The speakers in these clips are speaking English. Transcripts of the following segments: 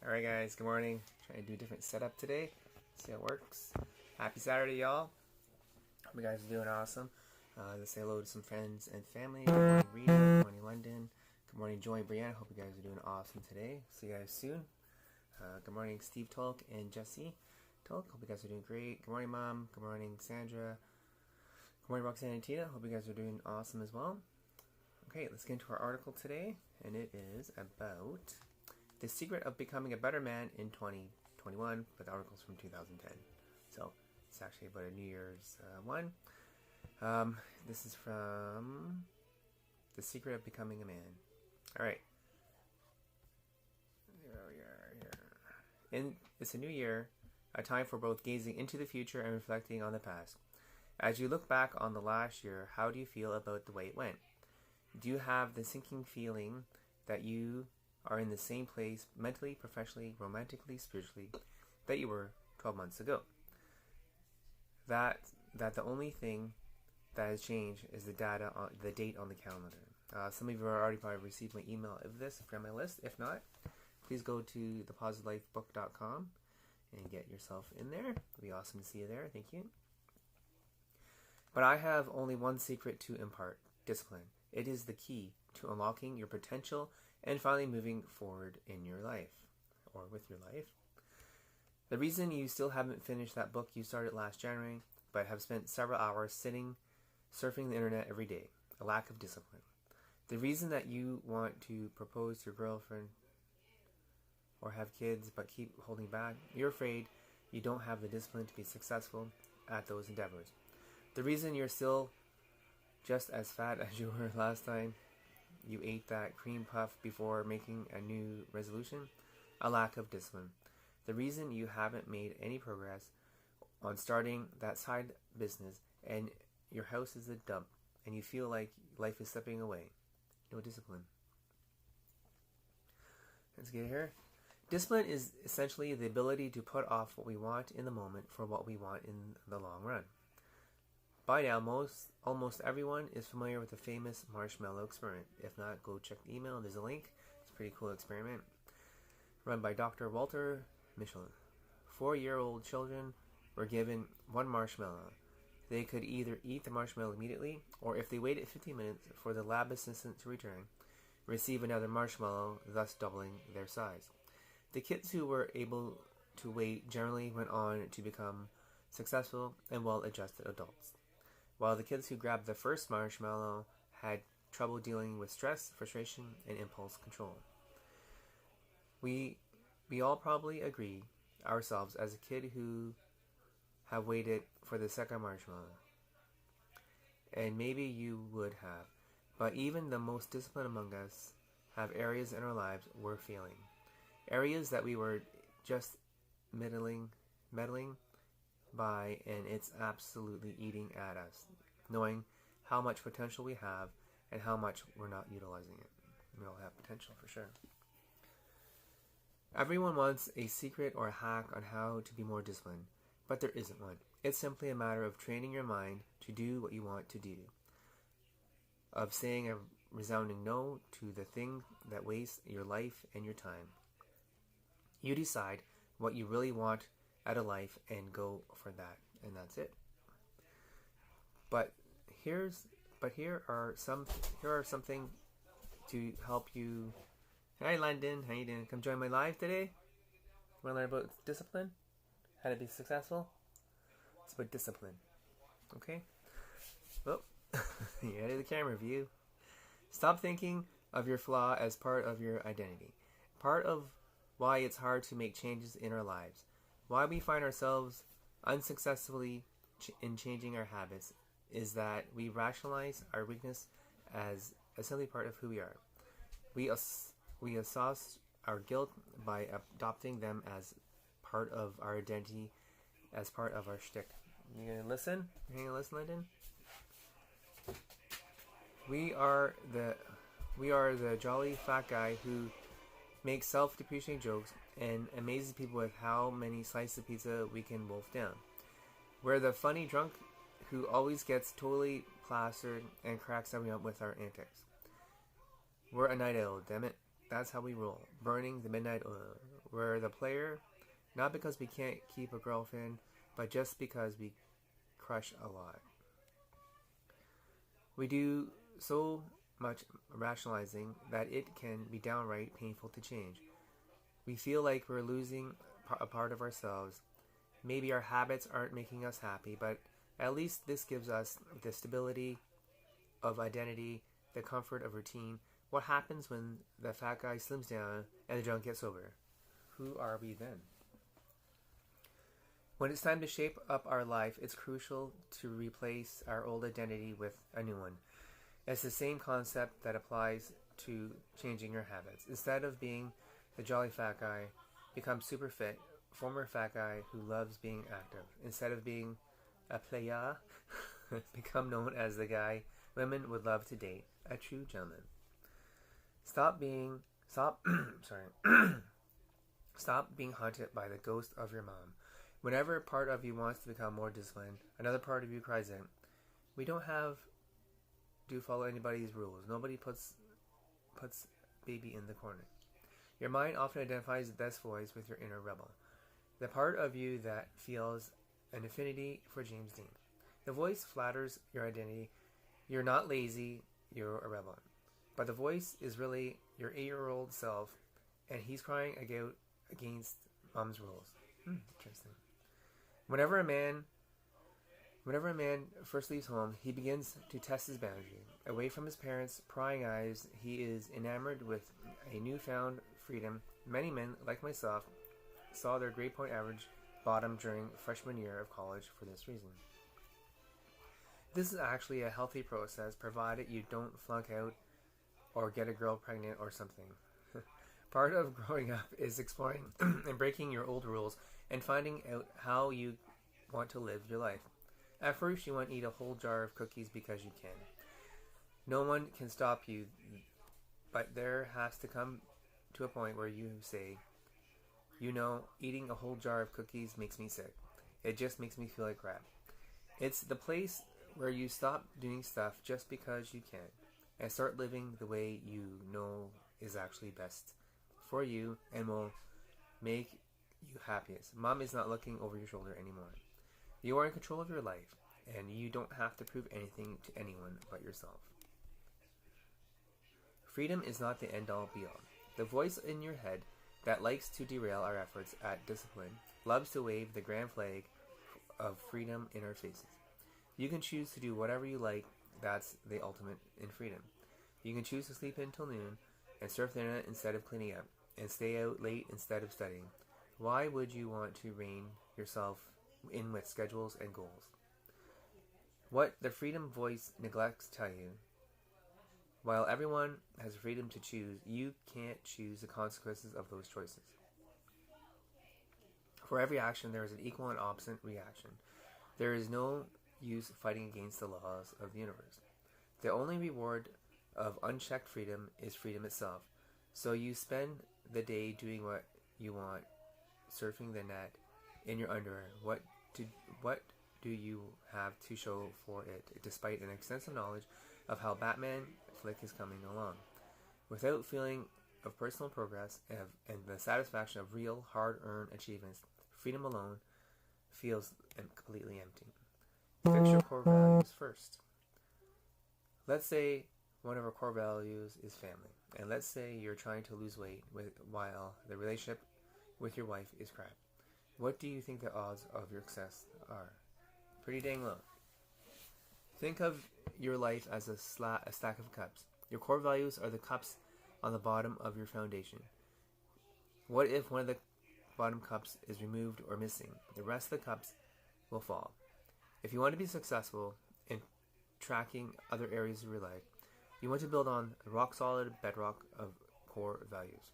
Alright guys, good morning. Trying to do a different setup today. See how it works. Happy Saturday, y'all. Hope you guys are doing awesome. Let's say hello to some friends and family. Good morning, Rita. Good morning, London. Good morning, Joy and Brianna. Hope you guys are doing awesome today. See you guys soon. Good morning, Steve Tolk and Jesse Tolk. Hope you guys are doing great. Good morning, Mom. Good morning, Sandra. Good morning, Roxanne and Tina. Hope you guys are doing awesome as well. Okay, let's get into our article today. And it is about the secret of becoming a better man in 2021, but the article's from 2010. So it's actually about a New Year's one. This is from The Secret of Becoming a Man. Alright. Here we are here. It's a new year, a time for both gazing into the future and reflecting on the past. As you look back on the last year, how do you feel about the way it went? Do you have the sinking feeling that you are in the same place mentally, professionally, romantically, spiritually that you were 12 months ago? That the only thing that has changed is the date on the calendar. Some of you have already probably received my email of this if you're on my list. If not, please go to thepositivelyfebook.com and get yourself in there. It'll be awesome to see you there. Thank you. But I have only one secret to impart: discipline. It is the key to unlocking your potential and finally moving forward in your life, or with your life. The reason you still haven't finished that book you started last January, but have spent several hours surfing the internet every day: a lack of discipline. The reason that you want to propose to your girlfriend or have kids but keep holding back: you're afraid you don't have the discipline to be successful at those endeavors. The reason you're still just as fat as you were last time you ate that cream puff before making a new resolution: a lack of discipline. The reason you haven't made any progress on starting that side business and your house is a dump and you feel like life is slipping away: no discipline. Let's get here. Discipline is essentially the ability to put off what we want in the moment for what we want in the long run. By now, almost everyone is familiar with the famous marshmallow experiment. If not, go check the email. There's a link. It's a pretty cool experiment run by Dr. Walter Michelin. 4-year-old children were given one marshmallow. They could either eat the marshmallow immediately, or if they waited 15 minutes for the lab assistant to return, receive another marshmallow, thus doubling their size. The kids who were able to wait generally went on to become successful and well-adjusted adults, while the kids who grabbed the first marshmallow had trouble dealing with stress, frustration, and impulse control. We all probably agree ourselves as a kid who have waited for the second marshmallow. And maybe you would have. But even the most disciplined among us have areas in our lives we're failing. Areas that we were just meddling by, and it's absolutely eating at us, knowing how much potential we have and how much we're not utilizing it. We all have potential for sure. Everyone wants a secret or a hack on how to be more disciplined, but there isn't one. It's simply a matter of training your mind to do what you want to do, of saying a resounding no to the thing that wastes your life and your time. You decide what you really want out of life and go for that, and that's it. But here are something to help you. Hi London, how you doing? Come join my live today. You want to learn about discipline? How to be successful? It's about discipline. Okay? Well, you added the camera view. Stop thinking of your flaw as part of your identity. Part of why it's hard to make changes in our lives. Why we find ourselves unsuccessfully in changing our habits is that we rationalize our weakness as a silly part of who we are. We assess our guilt by adopting them as part of our identity, as part of our shtick. You gonna listen? You gonna listen, Lyndon? We are the jolly fat guy who makes self-depreciating jokes and amazes people with how many slices of pizza we can wolf down. We're the funny drunk who always gets totally plastered and cracks everyone up with our antics. We're a night owl, damn it. That's how we roll. Burning the midnight oil. We're the player, not because we can't keep a girlfriend, but just because we crush a lot. We do so much rationalizing that it can be downright painful to change. We feel like we're losing a part of ourselves. Maybe our habits aren't making us happy, but at least this gives us the stability of identity, the comfort of routine. What happens when the fat guy slims down and the drunk gets sober? Who are we then? When it's time to shape up our life, it's crucial to replace our old identity with a new one. It's the same concept that applies to changing your habits. Instead of being the jolly fat guy, become super fit, former fat guy who loves being active. Instead of being a playa, become known as the guy women would love to date, a true gentleman. Stop being haunted by the ghost of your mom. Whenever a part of you wants to become more disciplined, another part of you cries out. We don't have to follow anybody's rules. Nobody puts baby in the corner. Your mind often identifies this voice with your inner rebel, the part of you that feels an affinity for James Dean. The voice flatters your identity. You're not lazy, you're a rebel. But the voice is really your 8-year-old self, and he's crying out against mom's rules. Interesting. Whenever a man first leaves home, he begins to test his boundary. Away from his parents' prying eyes, he is enamored with a newfound freedom. Many men, like myself, saw their grade point average bottom during freshman year of college for this reason. This is actually a healthy process, provided you don't flunk out or get a girl pregnant or something. Part of growing up is exploring and breaking your old rules and finding out how you want to live your life. At first, you want to eat a whole jar of cookies because you can. No one can stop you, but there has to come to a point where you say, eating a whole jar of cookies makes me sick. It just makes me feel like crap. It's the place where you stop doing stuff just because you can and start living the way you know is actually best for you and will make you happiest. Mom is not looking over your shoulder anymore. You are in control of your life, and you don't have to prove anything to anyone but yourself. Freedom is not the end-all be-all. The voice in your head that likes to derail our efforts at discipline loves to wave the grand flag of freedom in our faces. You can choose to do whatever you like. That's the ultimate in freedom. You can choose to sleep until noon and surf the internet instead of cleaning up and stay out late instead of studying. Why would you want to rein yourself in with schedules and goals? What the freedom voice neglects to tell you, while everyone has freedom to choose, you can't choose the consequences of those choices. For every action, there is an equal and opposite reaction. There is no use fighting against the laws of the universe. The only reward of unchecked freedom is freedom itself. So you spend the day doing what you want, surfing the net in your underwear. What do you have to show for it, despite an extensive knowledge of how Batman flick is coming along? Without feeling of personal progress and the satisfaction of real, hard-earned achievements, freedom alone feels completely empty. Fix your core values first. Let's say one of our core values is family, and let's say you're trying to lose weight while the relationship with your wife is crap. What do you think the odds of your success are? Pretty dang low. Think of your life as a stack of cups. Your core values are the cups on the bottom of your foundation. What if one of the bottom cups is removed or missing? The rest of the cups will fall. If you want to be successful in tracking other areas of your life, you want to build on the rock-solid bedrock of core values.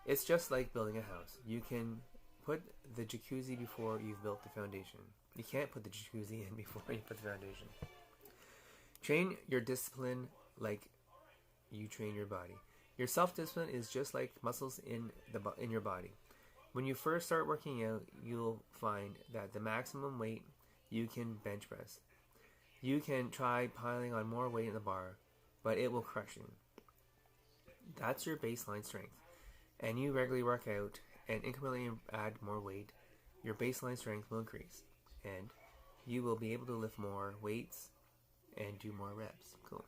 It's just like building a house. You can put the jacuzzi before you've built the foundation. You can't put the jacuzzi in before you put the foundation. Train your discipline like you train your body. Your self-discipline is just like muscles in your body. When you first start working out, you'll find that the maximum weight you can bench press. You can try piling on more weight in the bar, but it will crush you. That's your baseline strength. and you regularly work out and incrementally add more weight, your baseline strength will increase, and you will be able to lift more weights and do more reps. Cool.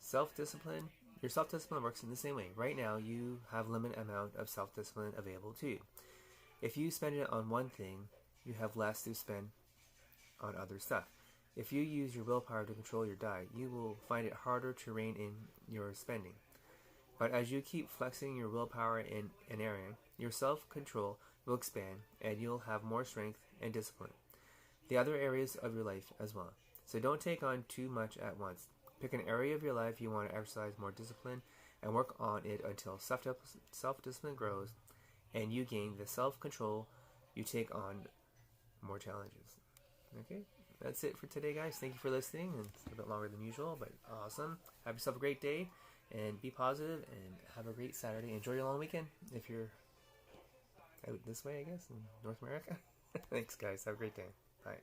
Self-discipline. Your self-discipline works in the same way. Right now, you have a limited amount of self-discipline available to you. If you spend it on one thing, you have less to spend on other stuff. If you use your willpower to control your diet, you will find it harder to rein in your spending. But as you keep flexing your willpower in an area, your self-control will expand and you'll have more strength and discipline. The other areas of your life as well. So don't take on too much at once. Pick an area of your life you want to exercise more discipline and work on it until self-discipline grows and you gain the self-control you take on more challenges. Okay, that's it for today, guys. Thank you for listening. It's a bit longer than usual, but awesome. Have yourself a great day and be positive and have a great Saturday. Enjoy your long weekend if you're out this way, I guess, in North America. Thanks, guys. Have a great day. Bye.